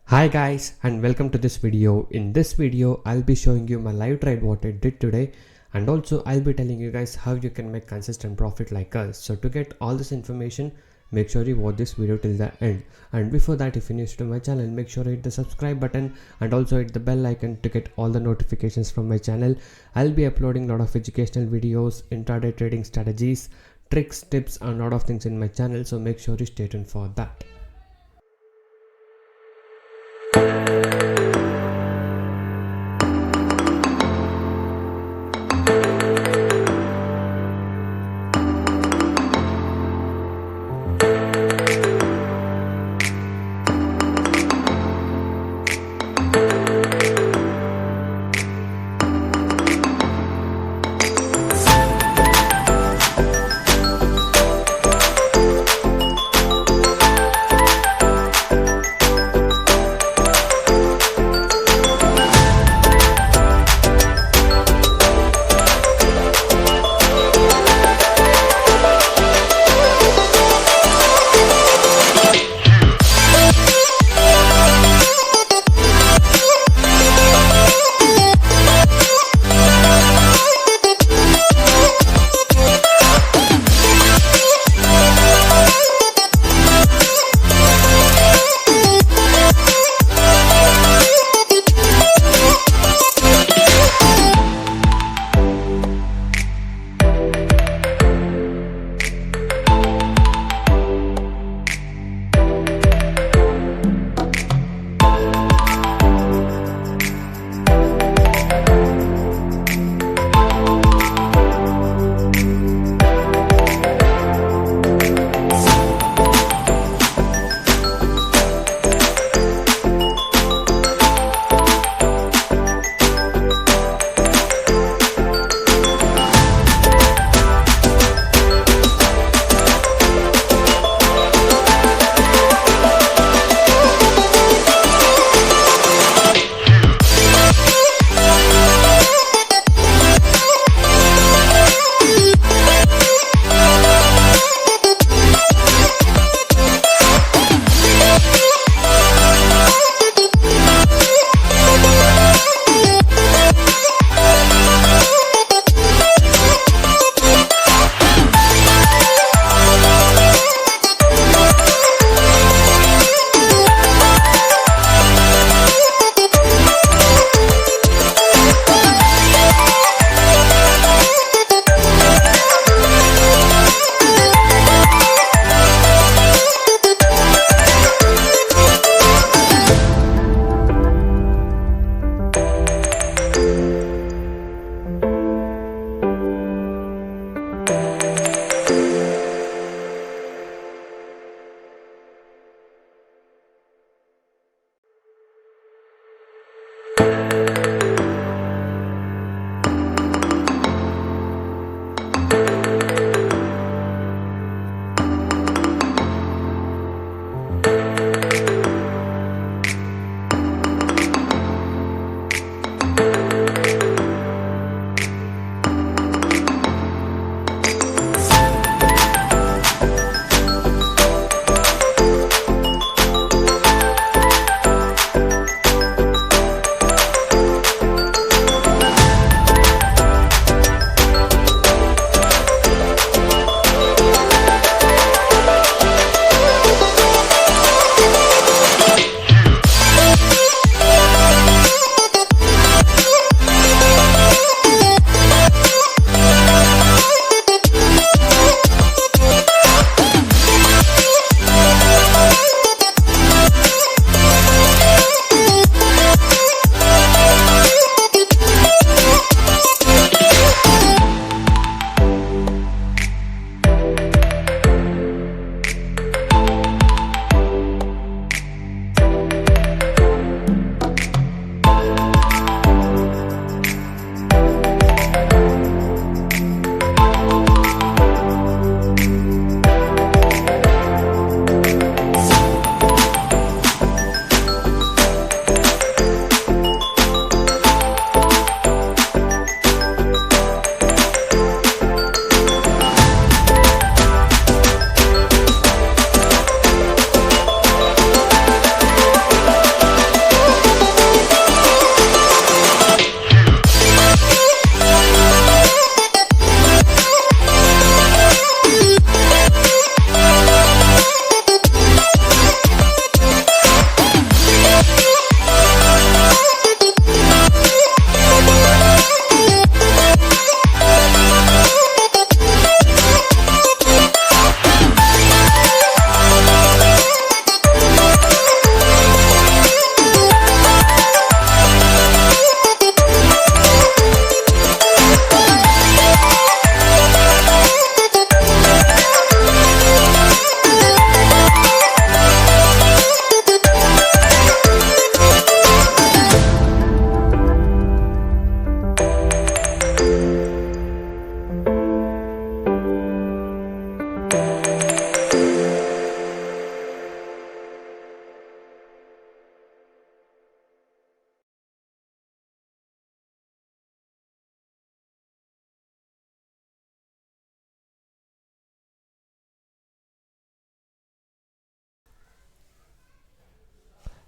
Hi guys and welcome to this video. In this video I'll be showing you my live trade what I did today, and also I'll be telling you guys how you can make consistent profit like us. So to get all this information, make sure you watch this video till the end. And before that, if you're new to my channel, make sure you hit the subscribe button and also hit the bell icon to get all the notifications from my channel. I'll be uploading a lot of educational videos, intraday trading strategies, tricks, tips and a lot of things in my channel, so make sure you stay tuned for that.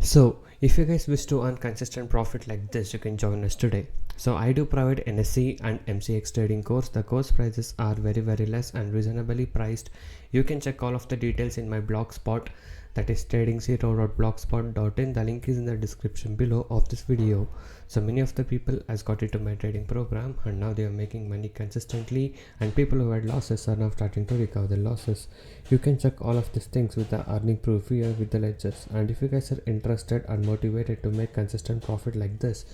So if you guys wish to earn consistent profit like this, you can join us today. So I do provide NSE and MCX trading course. The course prices are very less and reasonably priced. You can check all of the details in my blogspot, that is trading0.blogspot.in. The link is in the description below of this video. So many of the people has got into my trading program and now they are making money consistently, and people who had losses are now starting to recover their losses. You can check all of these things with the earning proof here with the ledgers. And if you guys are interested and motivated to make consistent profit like this,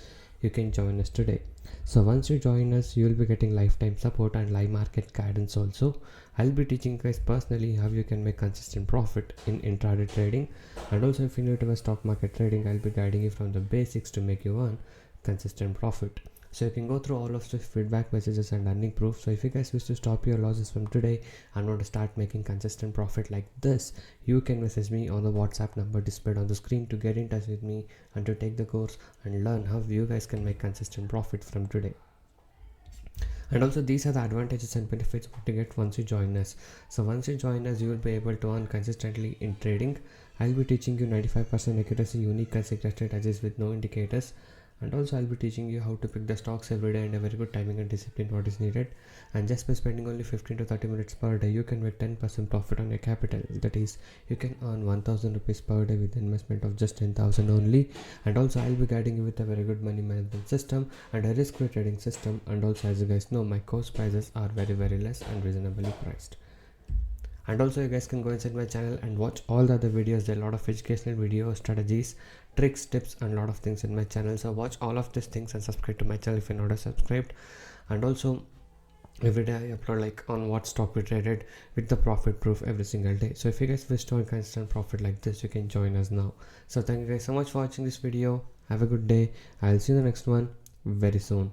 you can join us today. So once you join us, you will be getting lifetime support and live market guidance also. I'll be teaching you guys personally how you can make consistent profit in intraday trading, and also if you're new to my stock market trading, I'll be guiding you from the basics to make you earn consistent profit. So you can go through all of the feedback messages and earning proof. So if you guys wish to stop your losses from today and want to start making consistent profit like this, you can message me on the WhatsApp number displayed on the screen to get in touch with me and to take the course and learn how you guys can make consistent profit from today. And also these are the advantages and benefits to get once you join us. So once you join us, you will be able to earn consistently in trading. I'll be teaching you 95% accuracy, unique consecutive strategies with no indicators. And also I'll be teaching you how to pick the stocks every day and a very good timing and discipline what is needed. And just by spending only 15 to 30 minutes per day, you can make 10% profit on your capital. That is, you can earn 1000 rupees per day with investment of just 10,000 only. And also I'll be guiding you with a very good money management system and a risk-free trading system. And also, as you guys know, my course prices are very less and reasonably priced. And also you guys can go inside my channel and watch all the other videos. There are a lot of educational videos, strategies, tricks, tips, and a lot of things in my channel. So watch all of these things and subscribe to my channel if you're not subscribed. And also every day I upload like on what stock we traded with the profit proof every single day. So if you guys wish to earn consistent profit like this, you can join us now. So thank you guys so much for watching this video. Have a good day. I'll see you in the next one very soon.